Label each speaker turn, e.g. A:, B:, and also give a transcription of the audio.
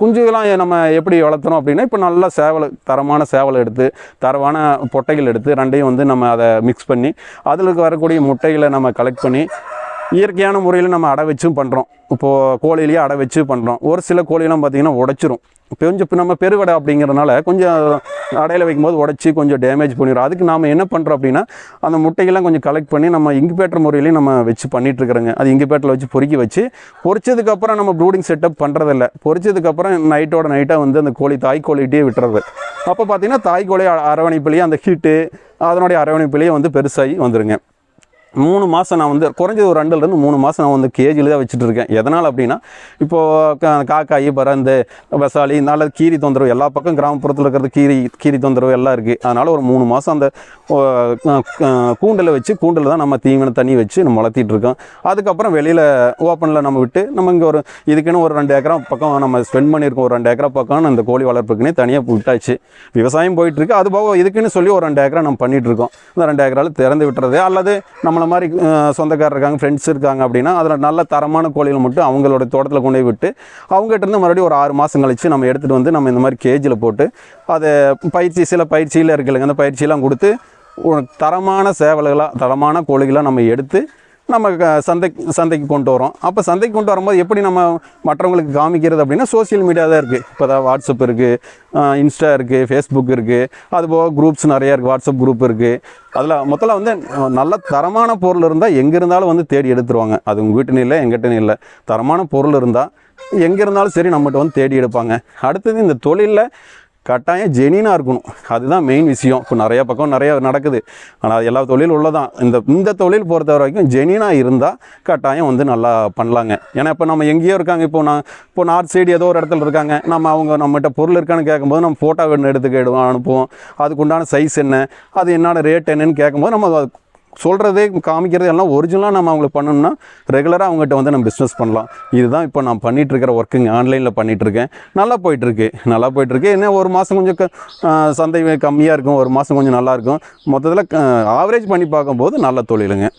A: குஞ்சுகள்லாம் நம்ம எப்படி வளர்த்துறோம் அப்படின்னா, இப்போ நல்லா சேவல் தரமான சேவல் எடுத்து தரமான பொட்டைகள் எடுத்து ரெண்டையும் வந்து நம்ம அதை மிக்ஸ் பண்ணி அதில் வரக்கூடிய முட்டைகளை நம்ம கலெக்ட் பண்ணி இயற்கையான முறையில் நம்ம அடை வச்சும் பண்ணுறோம். இப்போது கோழிலேயே அடை வச்சு பண்ணுறோம். ஒரு சில கோழிலாம் பார்த்திங்கன்னா உடைச்சிரும். கொஞ்சம் நம்ம பெருவடை அப்படிங்கிறதுனால கொஞ்சம் அடையில் வைக்கும்போது உடச்சி கொஞ்சம் டேமேஜ் பண்ணிடும். அதுக்கு நாம் என்ன பண்ணுறோம் அப்படின்னா, அந்த முட்டைகள்லாம் கொஞ்சம் கலெக்ட் பண்ணி நம்ம இன்குபேட்டர் முறையிலையும் நம்ம வச்சு பண்ணிகிட்ருக்குறோங்க. அது இன்குபேட்டரில் வச்சு பொரிச்சதுக்கப்புறம் நம்ம ப்ரூடிங் செட்டப் பண்ணுறதில்ல. பொரிச்சதுக்கப்புறம் நைட்டோட நைட்டாக வந்து அந்த கோழி தாய் கோழிகிட்டே விட்டுறது. அப்போ பார்த்திங்கன்னா தாய் கோழி அரவணைப்புலேயே அந்த ஹீட்டு அதனுடைய அரவணைப்புலேயே வந்து பெருசாகி வந்துடுங்க. 3 மாதம் நான் வந்து குறைஞ்சது ஒரு 2லேருந்து 3 மாதம் நான் வந்து கேஜில் தான் வச்சுட்டு இருக்கேன். எதனால் அப்படின்னா, இப்போது காக்காய் பறந்து வசாலி நல்ல கீரி தொந்தரவு எல்லா பக்கம் கிராமப்புறத்தில் இருக்கிறது கீரி தொந்தரவு எல்லாம் இருக்குது. அதனால் ஒரு 3 மாதம் அந்த கூண்டில் தான் நம்ம தீவனம் தண்ணி வச்சு நம்ம வளர்த்திட்ருக்கோம். அதுக்கப்புறம் வெளியில் ஓப்பனில் நம்ம விட்டு நம்ம இங்கே இதுக்குன்னு ஒரு 2 ஏக்கரா பக்கம் நம்ம ஸ்பெண்ட் பண்ணியிருக்கோம். ஒரு 2 ஏக்கரா பக்கம் அந்த கோழி வளர்ப்புக்குன்னே தனியாக விட்டாச்சு. விவசாயம் போயிட்டுருக்கு. அது போக இதுக்குன்னு சொல்லி ஒரு 2 ஏக்கரா நம்ம பண்ணிகிட்ருக்கோம். இந்த 2 ஏக்கராவில் திறந்து விட்டுறது அல்லது நம்மளை மாதிரி சொந்தக்காரர் இருக்காங்க, ஃப்ரெண்ட்ஸ் இருக்காங்க அப்படின்னா அதில் நல்ல தரமான கோழிகள் மட்டும் அவங்களோட தோட்டத்தில் கொண்டு போய் விட்டு அவங்ககிட்ட இருந்து மறுபடியும் ஒரு 6 மாதம் கழித்து நம்ம எடுத்துகிட்டு வந்து நம்ம இந்த மாதிரி கேஜில் போட்டு அதை சில பயிற்சியில் இருக்குல்லைங்க, அந்த பயிற்சியெல்லாம் கொடுத்து தரமான சேவல்களாக தரமான கோழிகளாக நம்ம எடுத்து நம்ம சந்தைக்கு கொண்டு வரோம். அப்போ சந்தைக்கு கொண்டு வரும்போது எப்படி நம்ம மற்றவங்களுக்கு காமிக்கிறது அப்படின்னா, சோசியல் மீடியா தான் இருக்குது. இப்போ தான் வாட்ஸ்அப் இருக்குது, இன்ஸ்டா இருக்குது, ஃபேஸ்புக் இருக்குது, அதுபோக குரூப்ஸ் நிறையா இருக்குது, வாட்ஸ்அப் குரூப் இருக்குது. அதில் மொத்தத்தில் வந்து நல்ல தரமான பொருள் இருந்தால் எங்கே இருந்தாலும் வந்து தேடி எடுத்துருவாங்க. அது உங்கள் வீட்டுன்னு இல்லை, எங்கிட்டன்னு இல்லை. தரமான பொருள் இருந்தால் எங்கே இருந்தாலும் சரி நம்மகிட்ட வந்து தேடி எடுப்பாங்க. அடுத்தது இந்த தொழிலில் கட்டாயம் ஜெனினாக இருக்கணும். அதுதான் மெயின் விஷயம். இப்போ நிறையா பக்கம் நிறையா நடக்குது. ஆனால் எல்லா தொழில் உள்ளதான். இந்த தொழில் பொறுத்த வரைக்கும் ஜெனினாக இருந்தால் கட்டாயம் வந்து நல்லா பண்ணலாங்க. ஏன்னா இப்போ நம்ம எங்கேயோ இருக்காங்க, இப்போ நார்த் சைடு ஏதோ ஒரு இடத்துல இருக்காங்க, நம்மகிட்ட பொருள் இருக்கான்னு கேட்கும்போது நம்ம ஃபோட்டோ எடுத்து அனுப்புவோம். அதுக்குண்டான சைஸ் என்ன, அது என்னோட ரேட் என்னன்னு கேட்கும்போது நம்ம சொல்கிறதே காமிக்கிறது எல்லாம் ஒரிஜினலாக நம்ம அவங்களுக்கு பண்ணணும்னா ரெகுலராக அவங்ககிட்ட வந்து நம்ம பிஸ்னஸ் பண்ணலாம். இதுதான் இப்போ நான் பண்ணிகிட்ருக்கிற ஒர்க்குங்க. ஆன்லைனில் பண்ணிகிட்ருக்கேன். நல்லா போயிட்டுருக்கு. என்ன ஒரு மாதம் கொஞ்சம் சந்தை கம்மியாக இருக்கும், ஒரு மாதம் கொஞ்சம் நல்லாயிருக்கும். மொத்தத்தில் ஆவரேஜ் பண்ணி பார்க்கும்போது நல்ல தொழிலுங்க.